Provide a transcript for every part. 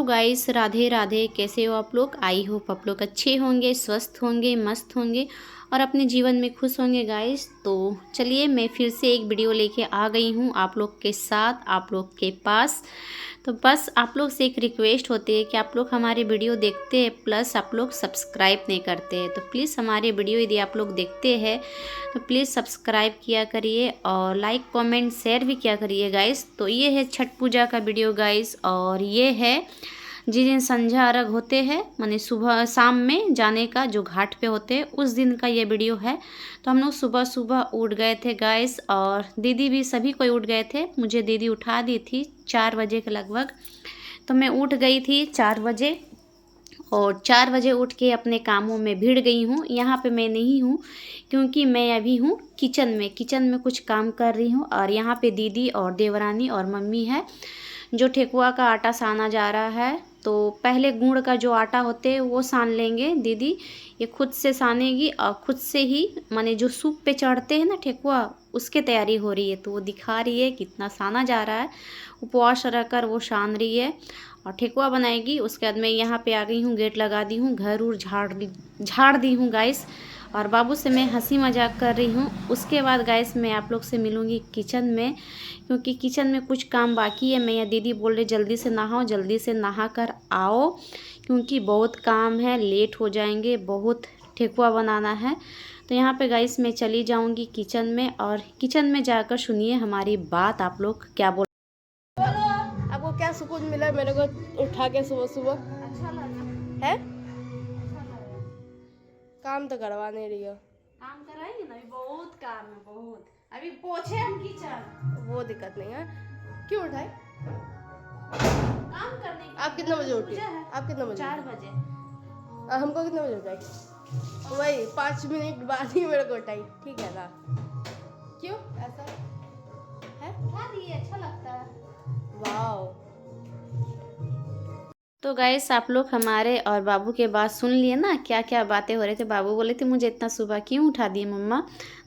Guys, Radhe Radhe. कैसे हो आप लोग? आई होप आप लोग अच्छे होंगे, स्वस्थ होंगे, मस्त होंगे और अपने जीवन में खुश होंगे गाइस। तो चलिए मैं फिर से एक वीडियो लेके आ गई हूँ आप लोग के साथ, आप लोग के पास। तो बस आप लोग से एक रिक्वेस्ट होती है कि आप लोग हमारे वीडियो देखते हैं प्लस आप लोग सब्सक्राइब नहीं करते हैं। तो प्लीज़ हमारे वीडियो यदि आप लोग देखते हैं तो प्लीज़ सब्सक्राइब किया करिए और लाइक कमेंट शेयर भी किया करिए गाइस। तो ये है छठ पूजा का वीडियो गाइस, और ये है जिस दिन संध्या अर्घ होते हैं, माने सुबह शाम में जाने का जो घाट पे होते हैं उस दिन का ये वीडियो है। तो हम लोग सुबह सुबह उठ गए थे गाइस, और दीदी भी सभी कोई उठ गए थे। मुझे दीदी उठा दी थी 4 बजे के लगभग, तो मैं उठ गई थी 4 बजे। और 4 बजे उठ के अपने कामों में भिड़ गई हूँ। यहाँ पे मैं नहीं हूँ क्योंकि मैं अभी हूँ किचन में कुछ काम कर रही हूँ। और यहाँ पे दीदी और देवरानी और मम्मी है जो ठेकुआ का आटा साना जा रहा है। तो पहले गुड़ का जो आटा होते है वो सान लेंगे दीदी, ये खुद से सानेगी और खुद से ही माने जो सूप पे चढ़ते हैं ना ठेकुआ, उसके तैयारी हो रही है। तो वो दिखा रही है कितना साना जा रहा है, उपवास रखकर वो सान रही है और ठेकुआ बनाएगी। उसके बाद मैं यहाँ पे आ गई हूँ, गेट लगा दी हूँ, घर उर झाड़ दी हूँ गाइस। और बाबू से मैं हंसी मजाक कर रही हूँ। उसके बाद गाइस मैं आप लोग से मिलूँगी किचन में, क्योंकि किचन में कुछ काम बाकी है। मैं या दीदी बोल रही जल्दी से नहाओ, जल्दी से नहा कर आओ क्योंकि बहुत काम है, लेट हो जाएंगे, बहुत ठेकुआ बनाना है। तो यहाँ पे गाइस मैं चली जाऊँगी किचन में, और किचन में जाकर सुनिए हमारी बात, आप लोग क्या बोल। आपको क्या सुकून मिला मेरे को उठा के सुबह सुबह? अच्छा लगा है? काम तो करवा नहीं रही हो। काम कराएंगे ना, अभी बहुत काम है, बहुत। अभी पोछे हम किचन, वो दिक्कत नहीं है। क्यों उठाए? काम करने की। आप कितने बजे उठी? पूजा है। आप कितने बजे? 4 बजे। हमको कितने बजे उठाई? वही 5 मिनट बाद ही मेरे को उठाई, ठीक है ना? क्यों ऐसा है? उठा दिए, अच्छा लगता है। वाओ। तो गाइस आप लोग हमारे और बाबू के बात सुन लिए ना, क्या क्या बातें हो रहे थे। बाबू बोले थे मुझे इतना सुबह क्यों उठा दिए मम्मा?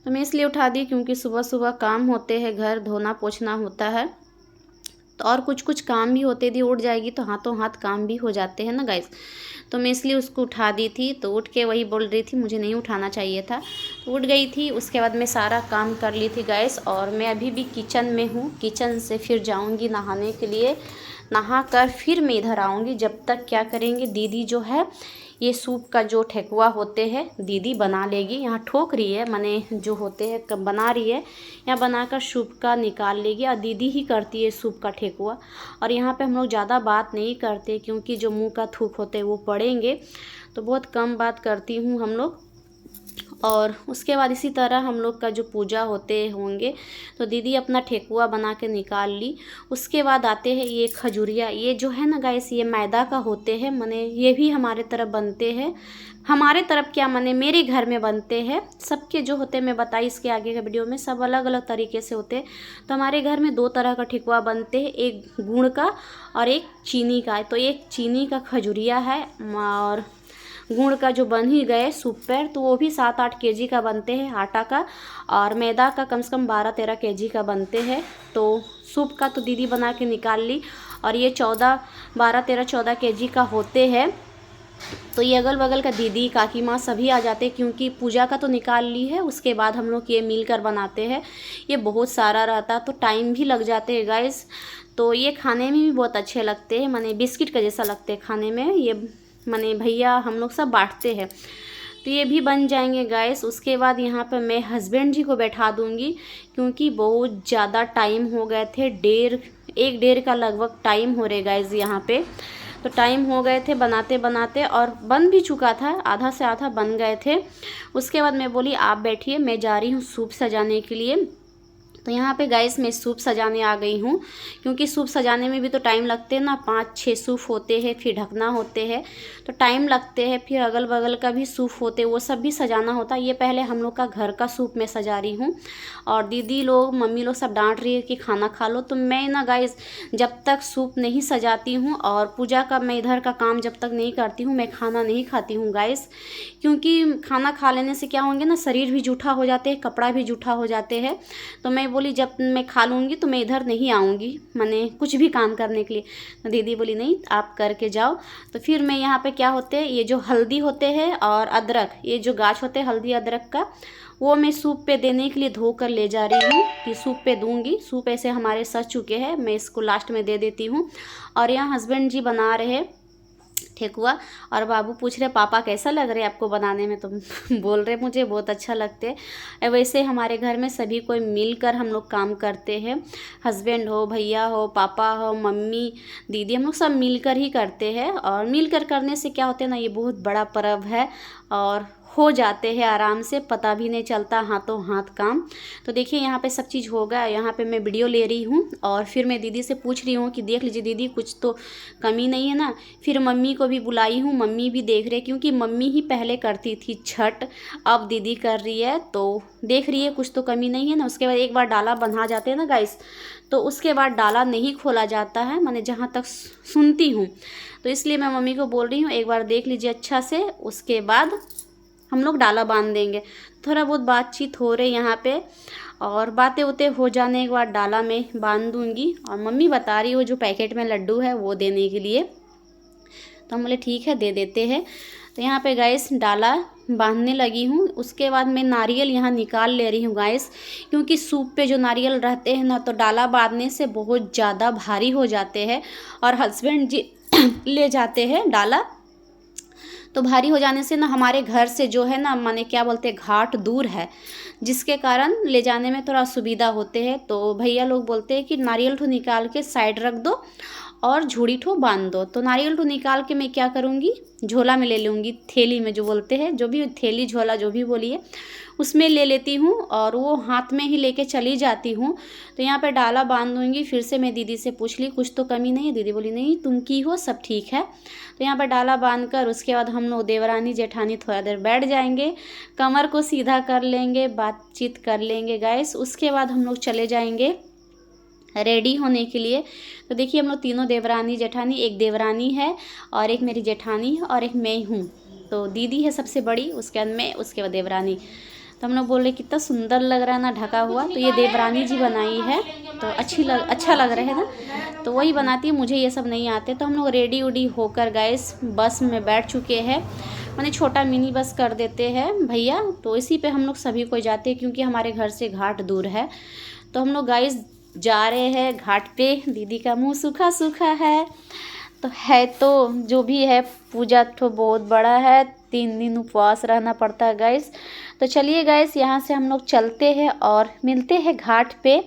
तो मैं इसलिए उठा दी क्योंकि सुबह सुबह काम होते हैं, घर धोना पोछना होता है, तो और कुछ कुछ काम भी होते। यदि उठ जाएगी तो हाथों हाथ काम भी हो जाते हैं ना गाइस। तो मैं इसलिए उसको उठा दी थी। तो उठ के वही बोल रही थी मुझे नहीं उठाना चाहिए था, तो उठ गई थी। उसके बाद मैं सारा काम कर ली थी गाइस, और मैं अभी भी किचन में हूँ। किचन से फिर जाऊँगी नहाने के लिए, नहा कर फिर मैं इधर आऊँगी। जब तक क्या करेंगे, दीदी जो है ये सूप का जो ठेकुआ होते हैं दीदी बना लेगी। यहाँ ठोक रही है, माने जो होते हैं कब बना रही है, यहाँ बनाकर सूप का निकाल लेगी। और दीदी ही करती है सूप का ठेकुआ। और यहाँ पे हम लोग ज़्यादा बात नहीं करते क्योंकि जो मुंह का थूक होते हैं वो पड़ेंगे, तो बहुत कम बात करती हूँ हम लोग। और उसके बाद इसी तरह हम लोग का जो पूजा होते होंगे, तो दीदी अपना ठेकुआ बना के निकाल ली। उसके बाद आते हैं ये खजूरिया, ये जो है ना गाइस ये मैदा का होते हैं, माने ये भी हमारे तरफ बनते हैं। हमारे तरफ क्या माने मेरे घर में बनते हैं, सबके जो होते हैं मैं बताई इसके आगे के वीडियो में, सब अलग अलग तरीके से होते हैं। तो हमारे घर में 2 तरह का ठेकुआ बनते हैं, एक गुड़ का और एक चीनी का। तो एक चीनी का खजूरिया है, और गुड़ का जो बन ही गए सूप पर, तो वो भी 7-8 केजी का बनते हैं आटा का, और मैदा का कम से कम 12-13 केजी का बनते हैं। तो सूप का तो दीदी बना के निकाल ली, और ये 12-13-14 केजी का होते हैं। तो ये अगल बगल का दीदी काकी माँ सभी आ जाते हैं, क्योंकि पूजा का तो निकाल ली है, उसके बाद हम लोग ये मिल कर बनाते हैं। ये बहुत सारा रहता तो टाइम भी लग जाते हैं गाइस। तो ये खाने में भी बहुत अच्छे लगते हैं, माने बिस्किट का जैसा लगते हैं खाने में। ये माने भैया हम लोग सब बांटते हैं, तो ये भी बन जाएंगे गाइस। उसके बाद यहाँ पर मैं हस्बैंड जी को बैठा दूँगी क्योंकि बहुत ज़्यादा टाइम हो गए थे, 1 डेढ़ का लगभग टाइम हो रहे गाइस यहाँ पे। तो टाइम हो गए थे बनाते बनाते, और बन भी चुका था, आधा से आधा बन गए थे। उसके बाद मैं बोली आप बैठिए, मैं जा रही हूँ सूप सजाने के लिए। तो यहाँ पे गाइस मैं सूप सजाने आ गई हूँ, क्योंकि सूप सजाने में भी तो टाइम लगते हैं ना, 5-6 सूप होते हैं, फिर ढकना होते हैं, तो टाइम लगते हैं। फिर अगल बगल का भी सूप होते हैं, वो सब भी सजाना होता है। ये पहले हम लोग का घर का सूप मैं सजा रही हूँ, और दीदी लोग मम्मी लोग सब डांट रही है कि खाना खा लो। तो मैं ना गाइस जब तक सूप नहीं सजाती हूँ और पूजा का मैं इधर का काम जब तक नहीं करती हूँ, मैं खाना नहीं खाती हूँ गाइस। क्योंकि खाना खा लेने से क्या होंगे ना, शरीर भी जूठा हो जाते हैं, कपड़ा भी जूठा हो जाते हैं। तो मैं बोली जब मैं खा लूँगी तो मैं इधर नहीं आऊँगी, मैंने कुछ भी काम करने के लिए। तो दीदी बोली नहीं आप करके जाओ। तो फिर मैं यहाँ पे क्या होते हैं, ये जो हल्दी होते हैं और अदरक, ये जो गाछ होते हैं हल्दी अदरक का, वो मैं सूप पे देने के लिए धो कर ले जा रही हूँ कि सूप पे दूँगी। सूप ऐसे हमारे सज चुके हैं, मैं इसको लास्ट में दे देती हूँ। और यहाँ हस्बैंड जी बना रहे ठेकुआ और बाबू पूछ रहे पापा कैसा लग रहा है आपको बनाने में, तो बोल रहे मुझे बहुत अच्छा लगते है। वैसे हमारे घर में सभी कोई मिलकर हम लोग काम करते हैं, हस्बैंड हो, भैया हो, पापा हो, मम्मी, दीदी, हम लोग सब मिलकर ही करते हैं। और मिलकर करने से क्या होता है ना, ये बहुत बड़ा पर्व है और हो जाते हैं आराम से, पता भी नहीं चलता, हाथों हाथ काम। तो देखिए यहाँ पे सब चीज़ हो गया। यहाँ पे मैं वीडियो ले रही हूँ और फिर मैं दीदी से पूछ रही हूँ कि देख लीजिए दीदी कुछ तो कमी नहीं है ना। फिर मम्मी को भी बुलाई हूँ, मम्मी भी देख रहे, क्योंकि मम्मी ही पहले करती थी छठ, अब दीदी कर रही है, तो देख रही है कुछ तो कमी नहीं है ना। उसके बाद एक बार डाला बंधा जाते हैं ना गाइस, तो उसके बाद डाला नहीं खोला जाता है, मैंने जहाँ तक सुनती हूँ। तो इसलिए मैं मम्मी को बोल रही हूँ एक बार देख लीजिए अच्छा से, उसके बाद हम लोग डाला बांध देंगे। थोड़ा बहुत बातचीत हो रही यहाँ पे और बातें उते हो जाने के बाद डाला में बांध दूँगी। और मम्मी बता रही हो जो पैकेट में लड्डू है वो देने के लिए, तो हम बोले ठीक है दे देते हैं। तो यहाँ पे गैस डाला बांधने लगी हूँ। उसके बाद मैं नारियल यहाँ निकाल ले रही हूँ गैस, क्योंकि सूप पे जो नारियल रहते हैं ना, तो डाला बांधने से बहुत ज़्यादा भारी हो जाते हैं और हस्बैंड जी ले जाते हैं डाला, तो भारी हो जाने से ना हमारे घर से जो है ना, माने क्या बोलते हैं, घाट दूर है, जिसके कारण ले जाने में थोड़ा सुविधा होते हैं। तो भैया लोग बोलते हैं कि नारियल ठो निकाल के साइड रख दो और झूड़ी ठो बांध दो। तो नारियल ठो निकाल के मैं क्या करूँगी, झोला में ले लूँगी, थैली में जो बोलते हैं, जो भी थैली झोला जो भी बोलिए, उसमें ले लेती हूँ और वो हाथ में ही लेके चली जाती हूँ। तो यहाँ पे डाला बांध दूँगी। फिर से मैं दीदी से पूछ ली कुछ तो कमी नहीं है, दीदी बोली नहीं तुम की हो सब ठीक है। तो यहाँ पे डाला बांध कर उसके बाद हम लोग देवरानी जेठानी थोड़ा देर बैठ जाएंगे, कमर को सीधा कर लेंगे, बातचीत कर लेंगे गाइस। उसके बाद हम लोग चले जाएंगे रेडी होने के लिए। तो देखिए हम लोग तीनों देवरानी जेठानी, एक देवरानी है और एक मेरी जेठानी है और एक मैं हूँ। तो दीदी है सबसे बड़ी, उसके बाद मैं, उसके बाद देवरानी। तो हम लोग बोल रहे कितना सुंदर लग रहा है ना ढका हुआ। तो ये देवरानी जी बनाई है, तो अच्छा लग रहा है ना, तो वही बनाती है, मुझे ये सब नहीं आते। तो हम लोग रेडी उडी होकर गैस बस में बैठ चुके हैं, मैंने छोटा मिनी बस कर देते हैं भैया, तो इसी पे हम लोग सभी को जाते हैं क्योंकि हमारे घर से घाट दूर है। तो हम लोग गाइस जा रहे हैं घाट पे। दीदी का मुंह सूखा सूखा है, तो जो भी है पूजा तो बहुत बड़ा है, 3 दिन उपवास रहना पड़ता है गैस। तो चलिए गैस यहाँ से हम लोग चलते हैं और मिलते हैं घाट पे।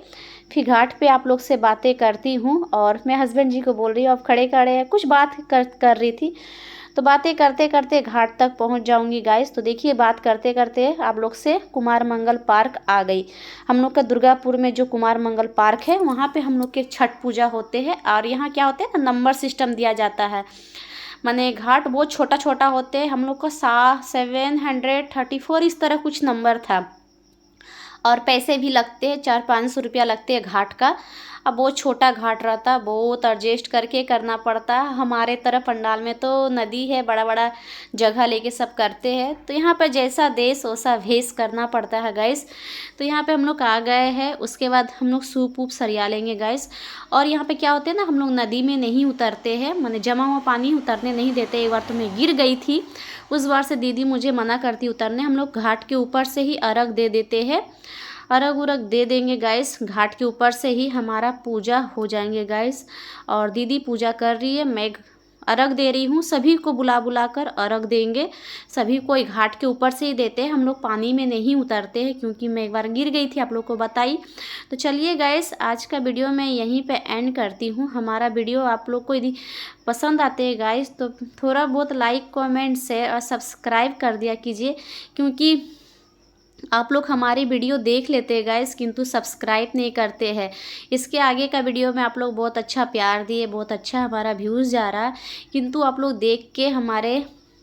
फिर घाट पे आप लोग से बातें करती हूँ। और मैं हस्बैंड जी को बोल रही हूँ अब खड़े खड़े हैं, कुछ बात कर रही थी, तो बातें करते करते घाट तक पहुंच जाऊंगी गाइस। तो देखिए बात करते करते आप लोग से कुमार मंगल पार्क आ गई। हम लोग का दुर्गापुर में जो कुमार मंगल पार्क है वहाँ पे हम लोग के छठ पूजा होते हैं। और यहाँ क्या होते हैं ना, नंबर सिस्टम दिया जाता है, माने घाट बहुत छोटा छोटा होते हैं। हम लोग का 734 इस तरह कुछ नंबर था और पैसे भी लगते हैं, 400-500 रुपया लगते हैं घाट का। अब बहुत छोटा घाट रहता, बहुत एडजस्ट करके करना पड़ता। हमारे तरफ पंडाल में तो नदी है, बड़ा बड़ा जगह लेके सब करते हैं। तो यहाँ पर जैसा देश वैसा भेष करना पड़ता है गाइस। तो यहाँ पे हम लोग आ गए हैं। उसके बाद हम लोग सूप ऊप सरिया लेंगे गाइस। और यहाँ पे क्या होते हैं ना, हम लोग नदी में नहीं उतरते हैं, मैंने जमा हुआ पानी उतरने नहीं देते। एक बार तो मैं गिर गई थी, उस बार से दीदी मुझे मना करती उतरने। हम लोग घाट के ऊपर से ही अर्घ दे देते हैं, अर्घ उरघ दे देंगे गाइस, घाट के ऊपर से ही हमारा पूजा हो जाएंगे गाइस। और दीदी पूजा कर रही है, मैं अर्घ दे रही हूँ। सभी को बुला कर अर्घ देंगे, सभी को घाट के ऊपर से ही देते हैं, हम लोग पानी में नहीं उतरते हैं क्योंकि मैं एक बार गिर गई थी, आप लोग को बताई। तो चलिए गाइस आज का वीडियो मैं यहीं पे एंड करती हूँ। हमारा वीडियो आप लोग को यदि पसंद आते हैं गाइस तो थोड़ा बहुत लाइक कमेंट शेयर और सब्सक्राइब कर दिया कीजिए, क्योंकि आप लोग हमारी वीडियो देख लेते हैं गाइस किंतु सब्सक्राइब नहीं करते हैं। इसके आगे का वीडियो में आप लोग बहुत अच्छा प्यार दिए, बहुत अच्छा हमारा व्यूज़ जा रहा है, किंतु आप लोग देख के हमारे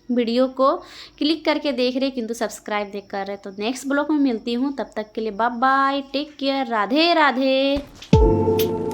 वीडियो को क्लिक करके देख रहे किंतु सब्सक्राइब नहीं कर रहे। तो नेक्स्ट ब्लॉग में मिलती हूँ, तब तक के लिए bye bye, take care, Radhe Radhe.